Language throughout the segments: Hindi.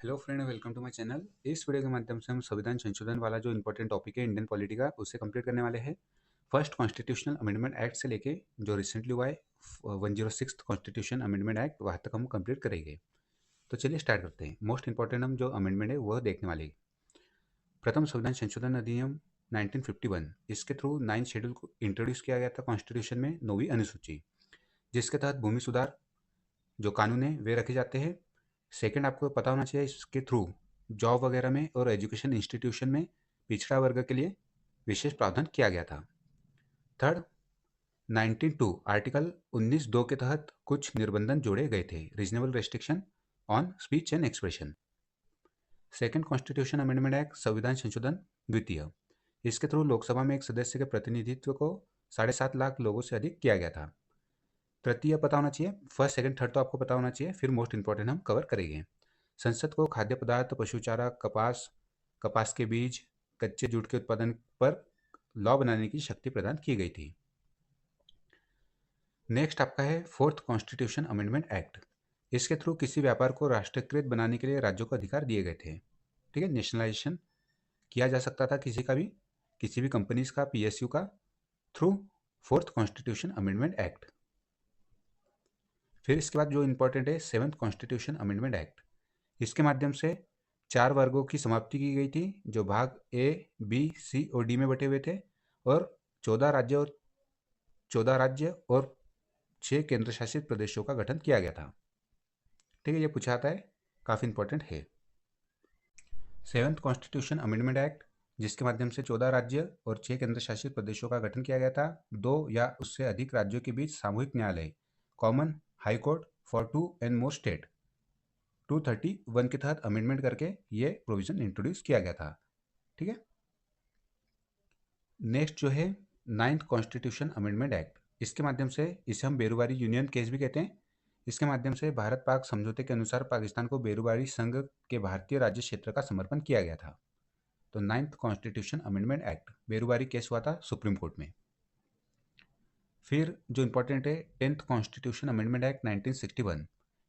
Hello friend, welcome to my channel. इस वीडियो के माध्यम से हम संविधान संशोधन वाला जो इंपॉर्टेंट टॉपिक है इंडियन पॉलिटी का, उससे कंप्लीट करने वाले हैं। फर्स्ट कॉन्स्टिट्यूशनल अमेंडमेंट एक्ट से लेके जो रिसेंटली हुआ है 106 कॉन्स्टिट्यूशन अमेंडमेंट एक्ट, वहाँ तक हम कंप्लीट करेंगे। तो चलिए स्टार्ट करते हैं। मोस्ट इंपॉर्टेंट हम जो अमेंडमेंट है वह देखने वाले हैं। प्रथम संविधान संशोधन अधिनियम 1951, इसके थ्रू 9 शेड्यूल को इंट्रोड्यूस किया गया था कॉन्स्टिट्यूशन में, 9वीं अनुसूची, जिसके तहत भूमि सुधार जो कानून है वे रखे जाते हैं। सेकंड, आपको पता होना चाहिए इसके थ्रू जॉब वगैरह में और एजुकेशन इंस्टीट्यूशन में पिछड़ा वर्ग के लिए विशेष प्रावधान किया गया था। थर्ड, 19(2) आर्टिकल 19(2) के तहत कुछ निर्बंधन जोड़े गए थे, reasonable restriction on speech and expression. Second constitution amendment act संविधान संशोधन द्वितीय, इसके थ्रू लोकसभा में एक सदस्य के प्रतिनिधित्व को 7.5 लाख लोगों से अधिक किया गया था। तृतीय पता होना चाहिए, फर्स्ट सेकंड थर्ड तो आपको पता होना चाहिए, फिर मोस्ट इंपॉर्टेंट हम कवर करेंगे। संसद को खाद्य पदार्थ, पशु चारा, कपास, कपास के बीज, कच्चे जूट के उत्पादन पर लॉ बनाने की शक्ति प्रदान की गई थी। नेक्स्ट आपका है फोर्थ कॉन्स्टिट्यूशन अमेंडमेंट एक्ट। इसके थ्रू किसी व्यापार को राष्ट्रीयकृत बनाने के लिए राज्यों को अधिकार दिए गए थे। ठीक है, नेशनलाइजेशन किया जा सकता था किसी भी कंपनीज का, पीएसयू का, through fourth constitution amendment act. फिर इसके बाद जो इंपॉर्टेंट है सेवन्थ कॉन्स्टिट्यूशन अमेंडमेंट एक्ट। इसके माध्यम से 4 वर्गों की समाप्ति की गई थी, जो भाग ए, बी, सी और डी में बटे हुए थे, और 14 राज्य और 6 केंद्र शासित प्रदेशों का गठन किया गया था। ठीक है, ये पूछा आता है, काफ़ी इंपॉर्टेंट है। सेवन्थ कॉन्स्टिट्यूशन अमेंडमेंट एक्ट, जिसके माध्यम से 14 राज्य और 6 केंद्र शासित प्रदेशों का गठन किया गया था। 2 या उससे अधिक राज्यों के बीच सामूहिक न्यायालय, common high court for 2 and more state, 231 के तहत अमेंडमेंट करके ये प्रोविजन इंट्रोड्यूस किया गया था। ठीक है। नेक्स्ट जो है नाइन्थ कॉन्स्टिट्यूशन अमेंडमेंट एक्ट, इसके माध्यम से, इसे हम बेरुबारी यूनियन केस भी कहते हैं, इसके माध्यम से भारत पाक समझौते के अनुसार पाकिस्तान को बेरुबारी संघ के भारतीय राज्य क्षेत्र का समर्पण किया गया था। तो ninth constitution amendment act, Berubari case हुआ था सुप्रीम कोर्ट में। फिर जो इंपॉर्टेंट है टेंथ कॉन्स्टिट्यूशन अमेंडमेंट एक्ट 1961,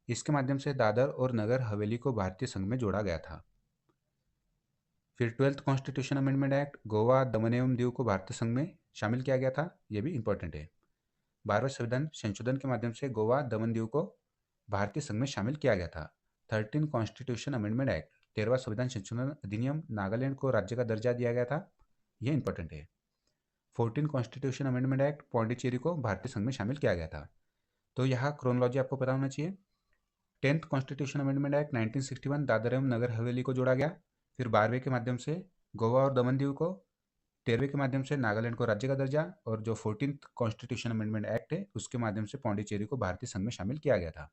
इसके माध्यम से दादर और नगर हवेली को भारतीय संघ में जोड़ा गया था। फिर twelfth constitution amendment act, Goa, दमन एवं दीव को भारतीय संघ में शामिल किया गया था, यह भी इंपॉर्टेंट है। 12वें संविधान संशोधन के माध्यम से गोवा, दमन दीव को भारतीय संघ में शामिल किया गया था। 13 कॉन्स्टिट्यूशन अमेंडमेंट एक्ट, 13वां संविधान संशोधन अधिनियम, नागालैंड को राज्य का दर्जा दिया गया था, यह इंपॉर्टेंट है। 14 कॉन्स्टिट्यूशन अमेंडमेंट एक्ट, पौंडीचेरी को भारतीय संघ में शामिल किया गया था। तो यहाँ क्रोनोलॉजी आपको पता होना चाहिए। 10th constitution amendment act 1961, Dadar एवं नगर हवेली को जोड़ा गया। फिर 12वें के माध्यम से गोवा और दमन दीव को, 13वें के माध्यम से नागालैंड को राज्य का दर्जा, और जो 14th कॉन्स्टिट्यूशन अमेंडमेंट एक्ट है उसके माध्यम से पौंडीचेरी को भारतीय संघ में शामिल किया गया था।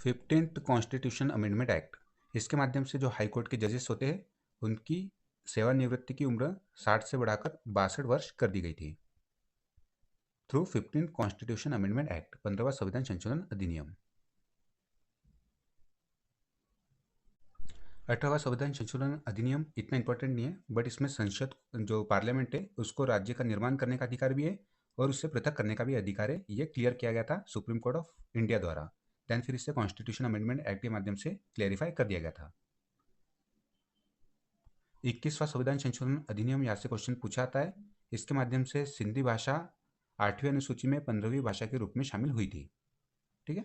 15th कॉन्स्टिट्यूशन अमेंडमेंट एक्ट, इसके माध्यम से जो हाई कोर्ट के जजेस होते हैं उनकी सेवानिवृत्ति की उम्र 60 से बढ़ाकर 62 वर्ष कर दी गई थी, through 15th constitution amendment act, 15वां संविधान संशोधन अधिनियम। 18वां संविधान संशोधन अधिनियम इतना इंपॉर्टेंट नहीं है, बट इसमें संसद, जो पार्लियामेंट है, उसको राज्य का निर्माण करने का अधिकार भी है और उससे पृथक करने का भी अधिकार है। ये क्लियर किया गया था सुप्रीम कोर्ट ऑफ इंडिया द्वारा। देन फिर इसे कॉन्स्टिट्यूशन अमेंडमेंट एक्ट के माध्यम से क्लेरिफाई कर दिया गया था। 21वां संविधान संशोधन अधिनियम, यहाँ से क्वेश्चन पूछा आता है। इसके माध्यम से सिंधी भाषा 8वीं अनुसूची में 15वीं भाषा के रूप में शामिल हुई थी। ठीक है।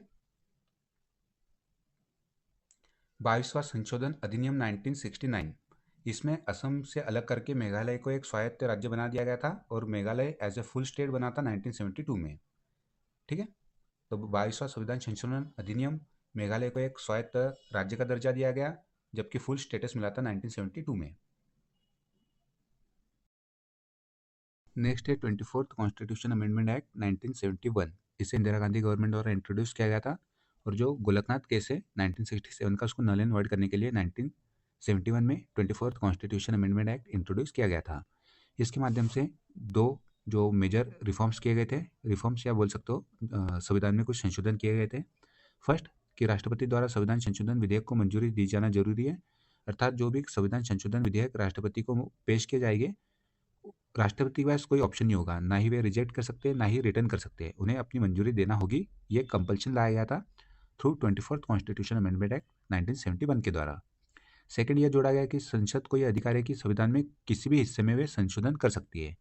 22वां संशोधन अधिनियम 1969, इसमें असम से अलग करके मेघालय को एक स्वायत्त राज्य बना दिया गया था और Meghalaya as a full state बना था 1972 में। ठीक है। तो 22वां संविधान संशोधन अधिनियम, मेघालय को एक स्वायत्त राज्य का दर्जा दिया गया, जबकि फुल स्टेटस मिला था 1972 में। नेक्स्ट है 24th कॉन्स्टिट्यूशन अमेंडमेंट एक्ट 1971, इसे इंदिरा गांधी गवर्नमेंट द्वारा इंट्रोड्यूस किया गया था, और जो गोलकनाथ केस है 1967 का, उसको नल एंड वॉइड करने के लिए 1971 में 24th constitution amendment act introduce किया गया था। इसके माध्यम से दो जो मेजर रिफॉर्म्स किए गए थे, रिफॉर्म्स या बोल सकते हो संविधान में कुछ संशोधन किए गए थे। फर्स्ट, कि राष्ट्रपति द्वारा संविधान संशोधन विधेयक को मंजूरी दी जाना जरूरी है, अर्थात जो भी संविधान संशोधन विधेयक राष्ट्रपति को पेश किए जाएंगे राष्ट्रपति के पास कोई ऑप्शन नहीं होगा, ना ही वे रिजेक्ट कर सकते हैं, ना ही रिटर्न कर सकते हैं, उन्हें अपनी मंजूरी देना होगी। ये कंपल्शन लाया गया था through 24th constitution amendment act 1971 के द्वारा। सेकंड, ये जोड़ा गया कि संसद को यह अधिकार है कि संविधान में किसी भी हिस्से में वे संशोधन कर सकती है।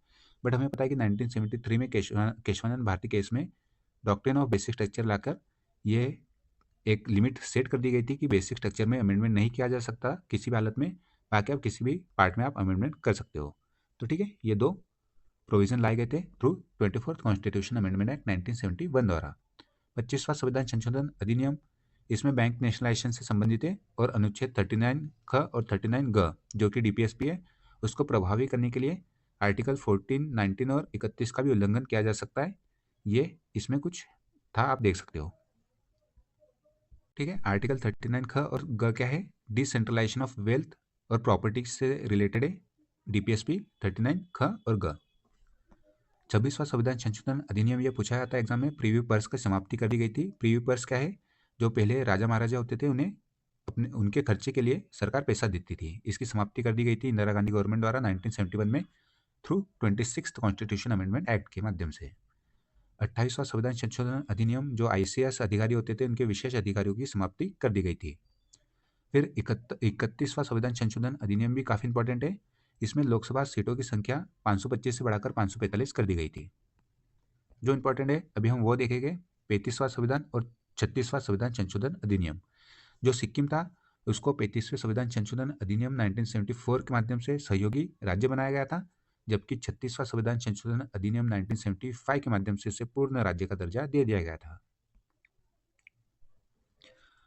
बट हमें पता है कि 1973 में केशवानंद भारती केस में डॉक्ट्रिन ऑफ बेसिक स्ट्रक्चर लाकर ये एक लिमिट सेट कर दी गई थी कि बेसिक स्ट्रक्चर में अमेंडमेंट नहीं किया जा सकता किसी भी हालत में, बाकी आप किसी भी पार्ट में आप अमेंडमेंट कर सकते हो। तो ठीक है, ये दो प्रोविजन लाए गए थे through 24th constitution amendment act 1971 द्वारा। 25वां संविधान संशोधन अधिनियम, इसमें बैंक नेशनलाइजेशन से संबंधित है और अनुच्छेद 39 ख और 39 ग जो कि डीपीएसपी है, उसको प्रभावी करने के लिए आर्टिकल 14, 19 और 31 का भी उल्लंघन किया जा सकता है। ये इसमें कुछ था, आप देख सकते हो। ठीक है, आर्टिकल 39 ख और ग क्या है? डिसेंट्रलाइजेशन ऑफ वेल्थ और प्रॉपर्टी से रिलेटेड है डीपीएसपी 39 ख और ग। 26वां संविधान संशोधन अधिनियम, ये पूछा जाता है एग्जाम में। प्रीव्यू पर्स की समाप्ति कर दी गई थी। प्रीव्यू पर्स क्या है? जो पहले राजा महाराजा होते थे उन्हें अपने उनके खर्चे के लिए सरकार पैसा देती थी, इसकी समाप्ति कर दी गई थी इंदिरा गांधी गवर्नमेंट द्वारा 1971 में through 26th constitution amendment act के माध्यम से। 28वां संविधान संशोधन अधिनियम, जो आईसीएस अधिकारी होते थे उनके विशेष अधिकारियों की समाप्ति कर दी गई थी। फिर 31वां संविधान संशोधन अधिनियम भी काफ़ी इंपॉर्टेंट है। इसमें लोकसभा सीटों की संख्या 525 से बढ़ाकर 545 कर दी गई थी। जो इंपॉर्टेंट है अभी हम वो देखेंगे। 35वां संविधान और 36वां संविधान संशोधन अधिनियम, जो सिक्किम था उसको 35वें संविधान संशोधन अधिनियम 1974 के माध्यम से सहयोगी राज्य बनाया गया था, जबकि 36वां संविधान संशोधन अधिनियम 1975 के माध्यम से उसे पूर्ण राज्य का दर्जा दे दिया गया था।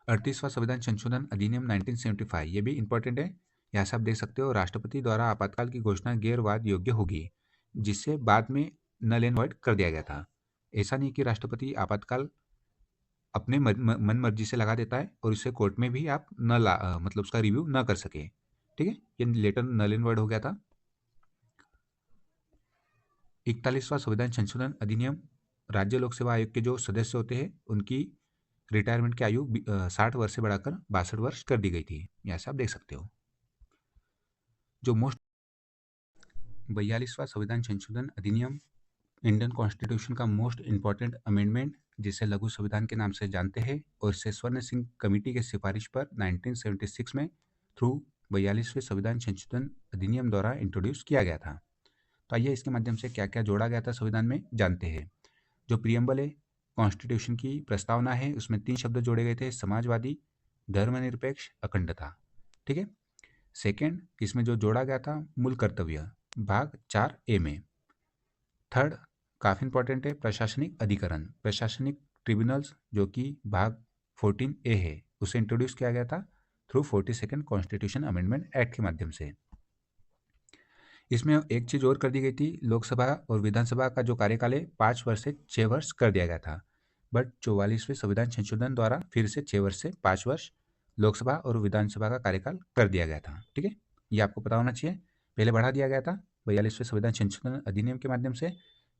38वां संविधान संशोधन अधिनियम 1975, ये भी इंपॉर्टेंट है। यहाँ से आप देख सकते हो, राष्ट्रपति द्वारा आपातकाल की घोषणा गैरवाद योग्य होगी, जिससे बाद में नल एंड वॉइड कर दिया गया था। ऐसा नहीं कि राष्ट्रपति आपातकाल अपने मन मर्जी से लगा देता है और इसे कोर्ट में भी आप मतलब उसका रिव्यू न कर सके। ठीक है, ये लेटर नल एंड वॉइड हो गया था। 41वां संविधान संशोधन अधिनियम, राज्य लोक सेवा आयोग के जो सदस्य होते हैं उनकी रिटायरमेंट की आयु 60 वर्ष से बढ़ाकर 62 वर्ष कर दी गई थी। यहाँ से आप देख सकते हो। जो 42वां संविधान संशोधन अधिनियम, इंडियन कॉन्स्टिट्यूशन का मोस्ट इंपॉर्टेंट अमेंडमेंट, जिसे लघु संविधान के नाम से जानते हैं, और इसे स्वर्ण सिंह कमेटी की सिफारिश पर 1976 में थ्रू 42वें संविधान संशोधन अधिनियम द्वारा इंट्रोड्यूस किया गया था। तो आइए इसके माध्यम से क्या क्या जोड़ा गया था संविधान में जानते हैं। जो प्रियम्बल है, कॉन्स्टिट्यूशन की प्रस्तावना है, उसमें 3 शब्द जोड़े गए थे: समाजवादी, धर्मनिरपेक्ष, अखंडता। ठीक है। सेकेंड, इसमें जो जोड़ा गया था मूल कर्तव्य, भाग 4A में। थर्ड, काफ़ी इंपॉर्टेंट है, प्रशासनिक अधिकरण, प्रशासनिक ट्रिब्यूनल्स, जो कि भाग 14A है, उसे इंट्रोड्यूस किया गया था through 42nd constitution amendment act के माध्यम से। इसमें एक चीज़ और कर दी गई थी, लोकसभा और विधानसभा का जो कार्यकाल है 5 वर्ष से 6 वर्ष कर दिया गया था। बट 44वें संविधान संशोधन द्वारा फिर से 6 वर्ष से 5 वर्ष लोकसभा और विधानसभा का कार्यकाल कर दिया गया था। ठीक है, ये आपको पता होना चाहिए। पहले बढ़ा दिया गया था 42वें संविधान संशोधन अधिनियम के माध्यम से,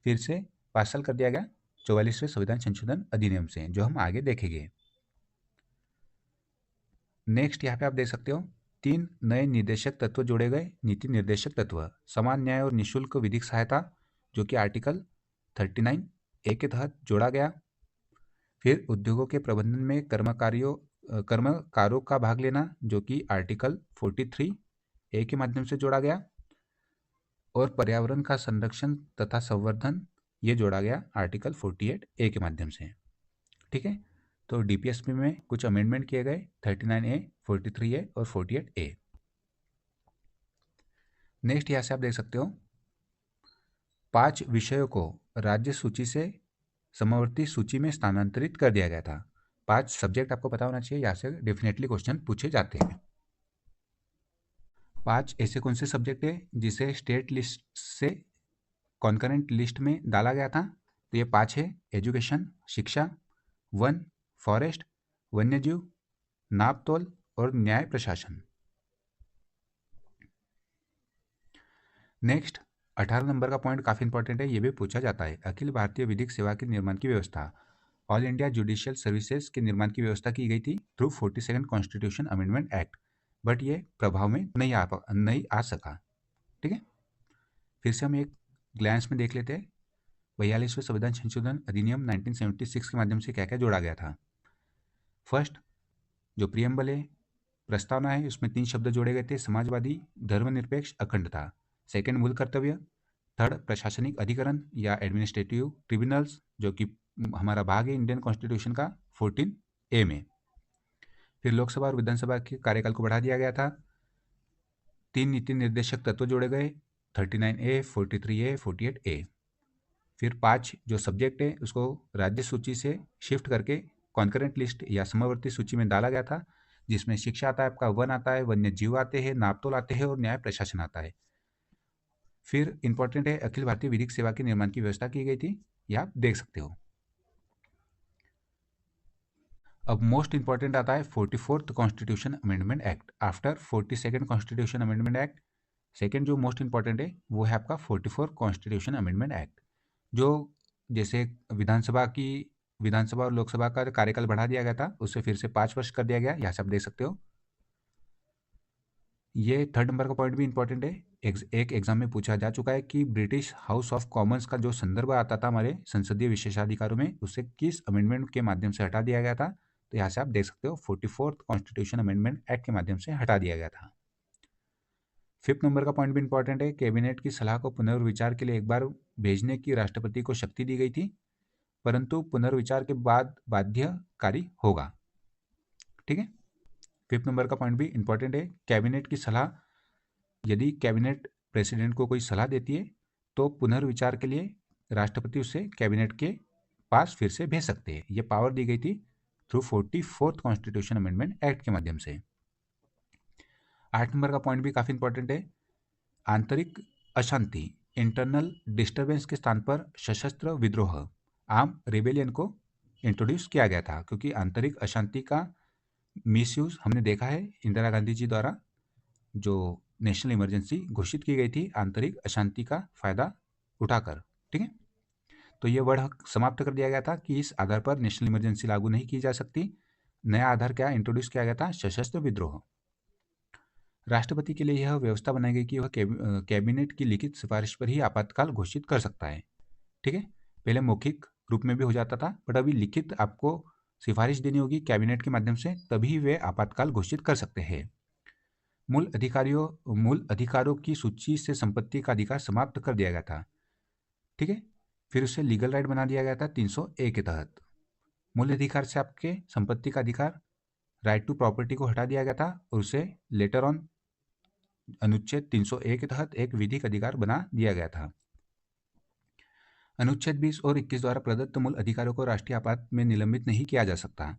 फिर से 5 साल कर दिया गया 44वें संविधान संशोधन अधिनियम से, जो हम आगे देखेंगे। नेक्स्ट यहाँ पे आप देख सकते हो 3 नए निर्देशक तत्व जोड़े गए। नीति निर्देशक तत्व, समान न्याय और निःशुल्क विधिक सहायता, जो कि आर्टिकल 39A के तहत जोड़ा गया। फिर उद्योगों के प्रबंधन में कर्मकारों का भाग लेना, जो कि आर्टिकल 43A के माध्यम से जोड़ा गया। और पर्यावरण का संरक्षण तथा संवर्धन, ये जोड़ा गया आर्टिकल 48A के माध्यम से। ठीक है, तो डीपीएसपी में कुछ अमेंडमेंट किए गए 39A, 43A और 48A। नेक्स्ट यहाँ से आप देख सकते हो 5 विषयों को राज्य सूची से समवर्ती सूची में स्थानांतरित कर दिया गया था। 5 सब्जेक्ट आपको पता होना चाहिए, यहाँ से डेफिनेटली क्वेश्चन पूछे जाते हैं। 5 ऐसे कौन से सब्जेक्ट है जिसे स्टेट लिस्ट से कॉन्करेंट लिस्ट में डाला गया था? तो ये 5 है: एजुकेशन, शिक्षा, वन, फॉरेस्ट, वन्यजीव, नापतोल और न्याय प्रशासन। नेक्स्ट 18 नंबर का पॉइंट काफ़ी इंपॉर्टेंट है, ये भी पूछा जाता है। अखिल भारतीय विधिक सेवा के निर्माण की व्यवस्था, ऑल इंडिया जुडिशियल सर्विसेज के निर्माण की व्यवस्था की गई थी through 42nd constitution amendment act, but ये प्रभाव में नहीं आ सका। ठीक है, फिर से हम एक ग्लैंस में देख लेते हैं 42वें संविधान संशोधन अधिनियम 1976 के माध्यम से क्या क्या जोड़ा गया था। फर्स्ट जो प्रियम्बल है, प्रस्तावना है, उसमें 3 शब्द जोड़े गए थे, समाजवादी, धर्मनिरपेक्ष, अखंडता। सेकंड मूल कर्तव्य। थर्ड प्रशासनिक अधिकरण या एडमिनिस्ट्रेटिव ट्रिब्यूनल्स, जो कि हमारा भाग है इंडियन कॉन्स्टिट्यूशन का 14A में। फिर लोकसभा और विधानसभा के कार्यकाल को बढ़ा दिया गया था। 3 नीति निर्देशक तत्व जोड़े गए, 39A, 43A, 48A। फिर 5 जो सब्जेक्ट है उसको राज्य सूची से शिफ्ट करके कॉन्करेंट लिस्ट या समवर्ती सूची में डाला गया था, जिसमें शिक्षा आता है, आपका वन आता है, वन्य जीव आते हैं, नापतोल आते हैं और न्याय प्रशासन आता है। फिर इंपॉर्टेंट है अखिल भारतीय विधिक सेवा के निर्माण की व्यवस्था की गई थी, ये आप देख सकते हो। अब मोस्ट इंपॉर्टेंट आता है 44th constitution amendment act after 42nd constitution amendment act. Second जो मोस्ट इंपॉर्टेंट है वो है आपका 44 कॉन्स्टिट्यूशन अमेंडमेंट एक्ट, जो जैसे विधानसभा और लोकसभा का कार्यकाल बढ़ा दिया गया था, उससे फिर से 5 वर्ष कर दिया गया, यहाँ से आप देख सकते हो। ये थर्ड नंबर का पॉइंट भी इंपॉर्टेंट है, एक एग्जाम में पूछा जा चुका है कि ब्रिटिश हाउस ऑफ कॉमन्स का जो संदर्भ आता था हमारे संसदीय विशेषाधिकारों में, उसे किस अमेंडमेंट के माध्यम से हटा दिया गया था। तो यहाँ से आप देख सकते हो 44th कॉन्स्टिट्यूशन अमेंडमेंट एक्ट के माध्यम से हटा दिया गया था। फिफ्थ नंबर का पॉइंट भी इंपॉर्टेंट है, कैबिनेट की सलाह को पुनर्विचार के लिए एक बार भेजने की राष्ट्रपति को शक्ति दी गई थी, परंतु पुनर्विचार के बाद बाध्यकारी होगा। ठीक है, फिफ्थ नंबर का पॉइंट भी इंपॉर्टेंट है, कैबिनेट की सलाह, यदि कैबिनेट प्रेसिडेंट को कोई सलाह देती है तो पुनर्विचार के लिए राष्ट्रपति उसे कैबिनेट के पास फिर से भेज सकते हैं। ये पावर दी गई थी through 44th constitution amendment act के माध्यम से। 8 नंबर का पॉइंट भी काफी इंपॉर्टेंट है, आंतरिक अशांति, इंटरनल डिस्टर्बेंस के स्थान पर सशस्त्र विद्रोह, आर्म रेबेलियन को इंट्रोड्यूस किया गया था, क्योंकि आंतरिक अशांति का मिसयूज हमने देखा है इंदिरा गांधी जी द्वारा जो नेशनल इमरजेंसी घोषित की गई थी आंतरिक अशांति का फायदा उठाकर। ठीक है, तो ये वर्ड समाप्त कर दिया गया था कि इस आधार पर नेशनल इमरजेंसी लागू नहीं की जा सकती। नया आधार क्या इंट्रोड्यूस किया गया था, सशस्त्र विद्रोह। राष्ट्रपति के लिए यह व्यवस्था बनाई गई कि वह कैबिनेट की लिखित सिफारिश पर ही आपातकाल घोषित कर सकता है। ठीक है, पहले मौखिक रूप में भी हो जाता था, बट अभी लिखित आपको सिफारिश देनी होगी कैबिनेट के माध्यम से, तभी वे आपातकाल घोषित कर सकते हैं। मूल अधिकारों की सूची से संपत्ति का अधिकार समाप्त कर दिया गया था। ठीक है, फिर उसे लीगल राइट बना दिया गया था 300A के तहत। मूल अधिकार से आपके संपत्ति का अधिकार, राइट टू प्रॉपर्टी को हटा दिया गया था और उसे लेटर ऑन अनुच्छेद 300A के तहत एक विधिक अधिकार बना दिया गया था। अनुच्छेद 20 और 21 द्वारा प्रदत्त मूल अधिकारों को राष्ट्रीय आपात में निलंबित नहीं किया जा सकता।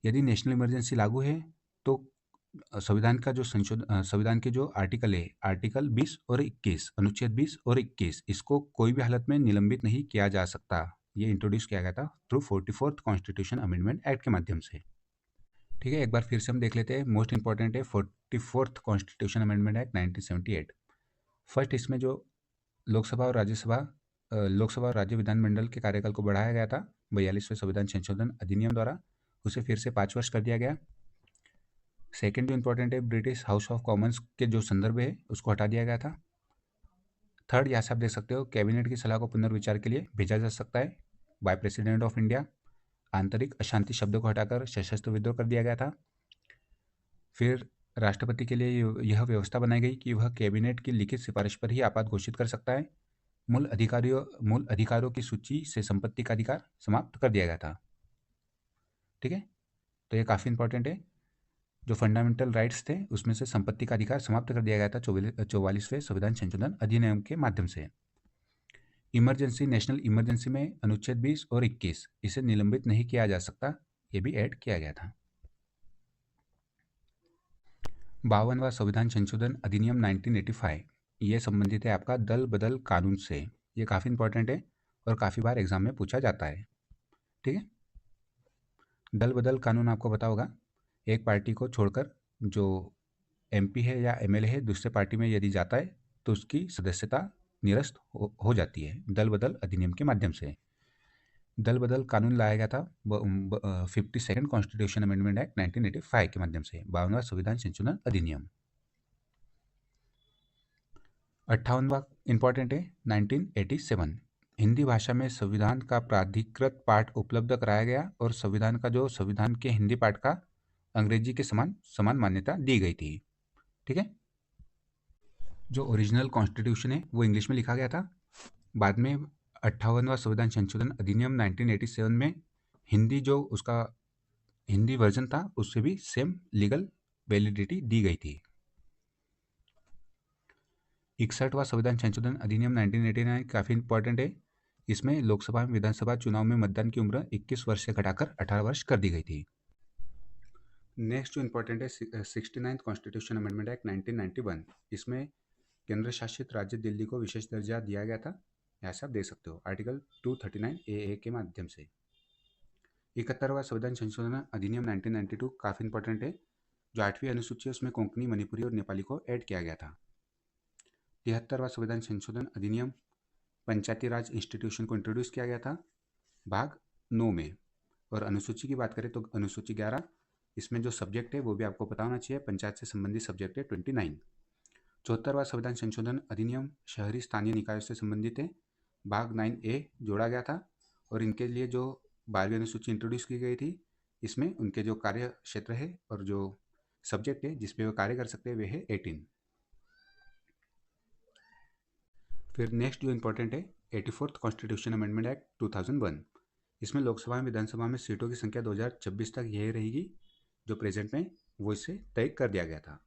यदि नेशनल इमरजेंसी लागू है तो संविधान के जो आर्टिकल है, आर्टिकल 20 और 21, अनुच्छेद 20 और 21, इसको कोई भी हालत में निलंबित नहीं किया जा सकता। ये इंट्रोड्यूस किया गया था through 44th constitution amendment act के माध्यम से। ठीक है, एक बार फिर से हम देख लेते हैं, मोस्ट इंपॉर्टेंट है 44th constitution amendment act 1978। First इसमें जो लोकसभा और राज्य विधानमंडल के कार्यकाल को बढ़ाया गया था 42वें संविधान संशोधन अधिनियम द्वारा, उसे फिर से 5 वर्ष कर दिया गया। सेकेंड जो इंपॉर्टेंट है, ब्रिटिश हाउस ऑफ कॉमन्स के जो संदर्भ है उसको हटा दिया गया था। थर्ड, यहाँ से आप देख सकते हो, कैबिनेट की सलाह को पुनर्विचार के लिए भेजा जा सकता है बाय प्रेसिडेंट ऑफ इंडिया। आंतरिक अशांति शब्द को हटाकर सशस्त्र विद्रोह कर दिया गया था। फिर राष्ट्रपति के लिए यह व्यवस्था बनाई गई कि वह कैबिनेट की लिखित सिफारिश पर ही आपात घोषित कर सकता है। मूल अधिकारों की सूची से संपत्ति का अधिकार समाप्त कर दिया गया था। ठीक है, तो ये काफ़ी इंपॉर्टेंट है, जो फंडामेंटल राइट्स थे उसमें से संपत्ति का अधिकार समाप्त कर दिया गया था 44वें संविधान संशोधन अधिनियम के माध्यम से। इमरजेंसी, नेशनल इमरजेंसी में अनुच्छेद 20 और 21, इसे निलंबित नहीं किया जा सकता, ये भी ऐड किया गया था। 52वां संविधान संशोधन अधिनियम 1985, ये संबंधित है आपका दल बदल कानून से। ये काफ़ी इंपॉर्टेंट है और काफ़ी बार एग्जाम में पूछा जाता है। ठीक है, दल बदल कानून आपको पता होगा, एक पार्टी को छोड़कर जो MP है या MLA है दूसरे पार्टी में यदि जाता है तो उसकी सदस्यता निरस्त हो जाती है दल बदल अधिनियम के माध्यम से। दल बदल कानून लाया गया था 52nd कॉन्स्टिट्यूशन अमेंडमेंट एक्ट 1985 के माध्यम से, 52वां संविधान संशोधन अधिनियम। 58वां इंपॉर्टेंट है 1987, हिंदी भाषा में संविधान का प्राधिकृत पाठ उपलब्ध कराया गया और संविधान के हिंदी पाठ का अंग्रेजी के समान समान मान्यता दी गई थी। ठीक है, जो ओरिजिनल कॉन्स्टिट्यूशन है वो इंग्लिश में लिखा गया था। बाद में 58वां संविधान संशोधन अधिनियम 1987 में उसका हिंदी वर्जन था उससे भी सेम लीगल वैलिडिटी दी गई थी। 61वां संविधान संशोधन अधिनियम 1989 काफ़ी इंपॉर्टेंट है। इसमें लोकसभा एवं विधानसभा चुनाव में मतदान की उम्र 21 वर्ष से घटाकर 18 वर्ष कर दी गई थी। नेक्स्ट जो इंपॉर्टेंट है 69th कॉन्स्टिट्यूशन अमेंडमेंट एक्ट 1991, इसमें केंद्र शासित राज्य दिल्ली को विशेष दर्जा दिया गया था। यहाँ से आप दे सकते हो आर्टिकल 239 AA के माध्यम से। 71वां संविधान संशोधन अधिनियम 1992 काफ़ी इंपॉर्टेंट है। जो 8वीं अनुसूची है उसमें कोंकणी, मणिपुरी और नेपाली को ऐड किया गया था। 73वां संविधान संशोधन अधिनियम पंचायती राज इंस्टीट्यूशन को इंट्रोड्यूस किया गया था भाग 9 में। और अनुसूची की बात करें तो अनुसूची 11, इसमें जो सब्जेक्ट है वो भी आपको पता होना चाहिए, पंचायत से संबंधित सब्जेक्ट है 29। 74वां संविधान संशोधन अधिनियम शहरी स्थानीय निकायों से संबंधित है, भाग 9A जोड़ा गया था। और इनके लिए जो 12वीं अनुसूची इंट्रोड्यूस की गई थी, इसमें उनके जो कार्य क्षेत्र है और जो सब्जेक्ट है जिसपे वो कार्य कर सकते हैं वे है 18। फिर नेक्स्ट जो इंपॉर्टेंट है 84th कॉन्स्टिट्यूशन अमेंडमेंट एक्ट 2001, इसमें लोकसभा में विधानसभा में सीटों की संख्या 2026 तक यही रहेगी जो प्रेजेंट में, वो इससे तय कर दिया गया था।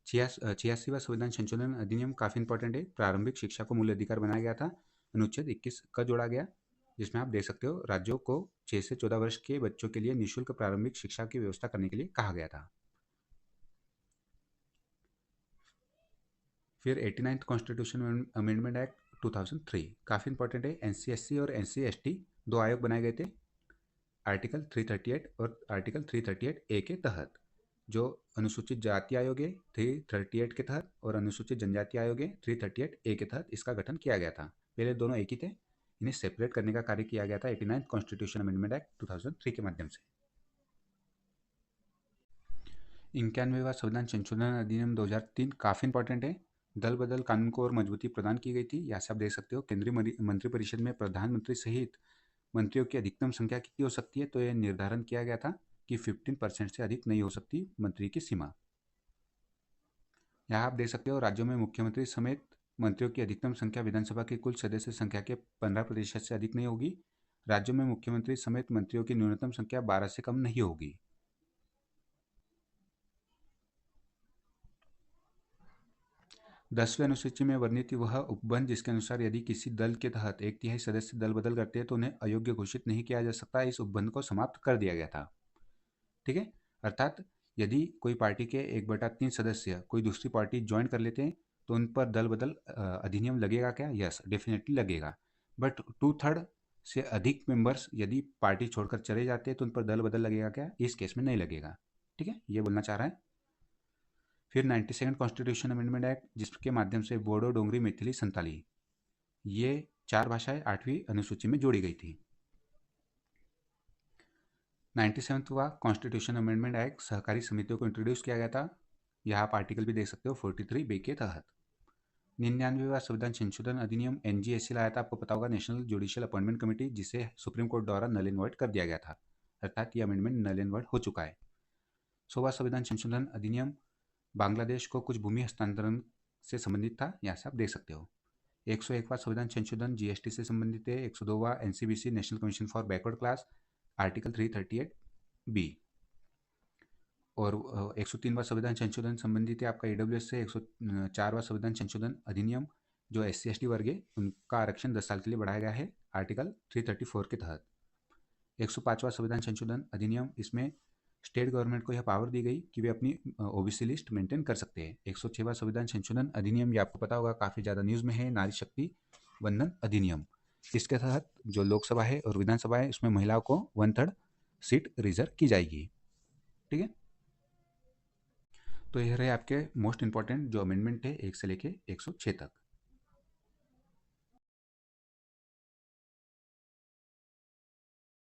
86वां संविधान संशोधन अधिनियम काफ़ी इंपॉर्टेंट है, प्रारंभिक शिक्षा को मूल अधिकार बनाया गया था, अनुच्छेद 21 का जोड़ा गया, जिसमें आप देख सकते हो राज्यों को 6 से 14 वर्ष के बच्चों के लिए निःशुल्क प्रारंभिक शिक्षा की व्यवस्था करने के लिए कहा गया था। फिर 89th कॉन्स्टिट्यूशन अमेंडमेंट एक्ट 2003 काफ़ी इंपॉर्टेंट है। NC/SC और NC/ST 2 आयोग बनाए गए थे आर्टिकल 338 और आर्टिकल 338A के तहत। जो अनुसूचित जाति आयोग है 338 के तहत और अनुसूचित जनजाति आयोग है 338A के तहत इसका गठन किया गया था। पहले दोनों एक ही थे, इन्हें सेपरेट करने का कार्य किया गया था 89th कॉन्स्टिट्यूशन अमेंडमेंट एक्ट 2003 के माध्यम से। 91वां संविधान संशोधन अधिनियम 2003 काफ़ी इंपॉर्टेंट है। दल बदल कानून को और मजबूती प्रदान की गई थी। यहाँ से आप देख सकते हो केंद्रीय मंत्रिपरिषद में प्रधानमंत्री सहित मंत्रियों की अधिकतम संख्या कितनी हो सकती है, तो यह निर्धारण किया गया था कि 15% से अधिक नहीं हो सकती मंत्री की सीमा। यहाँ आप देख सकते हो राज्यों में मुख्यमंत्री समेत मंत्रियों की अधिकतम संख्या विधानसभा की कुल सदस्य संख्या के 15% से अधिक नहीं होगी। राज्यों में मुख्यमंत्री समेत मंत्रियों की न्यूनतम संख्या 12 से कम नहीं होगी। 10वीं अनुसूची में वर्णित वह उपबंध जिसके अनुसार यदि किसी दल के तहत 1/3 सदस्य दल बदल करते हैं तो उन्हें अयोग्य घोषित नहीं किया जा सकता, इस उपबंध को समाप्त कर दिया गया था। ठीक है, अर्थात यदि कोई पार्टी के 1/3 सदस्य कोई दूसरी पार्टी ज्वाइन कर लेते हैं तो उन पर दल बदल अधिनियम लगेगा क्या? यस, डेफिनेटली लगेगा। बट 2/3 से अधिक मेंबर्स यदि पार्टी छोड़कर चले जाते हैं तो उन पर दल बदल लगेगा क्या? इस केस में नहीं लगेगा। ठीक है, ये बोलना चाह रहा है। फिर 92nd कॉन्स्टिट्यूशन अमेंडमेंट एक्ट जिसके माध्यम से बोडो, डोंगरी, मैथिली, संताली ये 4 भाषाएं 8वीं अनुसूची में जोड़ी गई थी। 97वां कॉन्स्टिट्यूशन अमेंडमेंट एक्ट सहकारी समितियों को इंट्रोड्यूस किया गया था। यहाँ आप आर्टिकल भी देख सकते हो 43B के तहत। 99वां संविधान संशोधन अधिनियम NGSC लाया था, आपको पता होगा, नेशनल जुडिशियल अपॉइंटमेंट कमेटी, जिसे सुप्रीम कोर्ट द्वारा नल एंड वॉइड कर दिया गया था, अर्थात ये अमेंडमेंट नल एंड वॉइड हो चुका है। 100वां संविधान संशोधन अधिनियम बांग्लादेश को कुछ भूमि हस्तांतरण से संबंधित था, यहाँ से आप देख सकते हो। 101वां संविधान संशोधन GST से संबंधित है। 102वां NCBC national commission for backward class article 338B। और 103वां संविधान संशोधन संबंधित है आपका EWS से। 104वां संविधान संशोधन अधिनियम जो SC/ST वर्ग है उनका आरक्षण 10 साल के लिए बढ़ाया गया है आर्टिकल 334 के तहत। 105वां संविधान संशोधन अधिनियम, इसमें स्टेट गवर्नमेंट को यह पावर दी गई कि वे अपनी OBC लिस्ट मेंटेन कर सकते हैं। 106वां संविधान संशोधन अधिनियम, ये आपको पता होगा काफ़ी ज़्यादा न्यूज़ में है, नारी शक्ति वंदन अधिनियम। इसके तहत जो लोकसभा है और विधानसभा है उसमें महिलाओं को 1/3 सीट रिजर्व की जाएगी। ठीक है, तो यह रहे आपके मोस्ट इंपॉर्टेंट जो अमेंडमेंट है 1 से लेके 106 तक।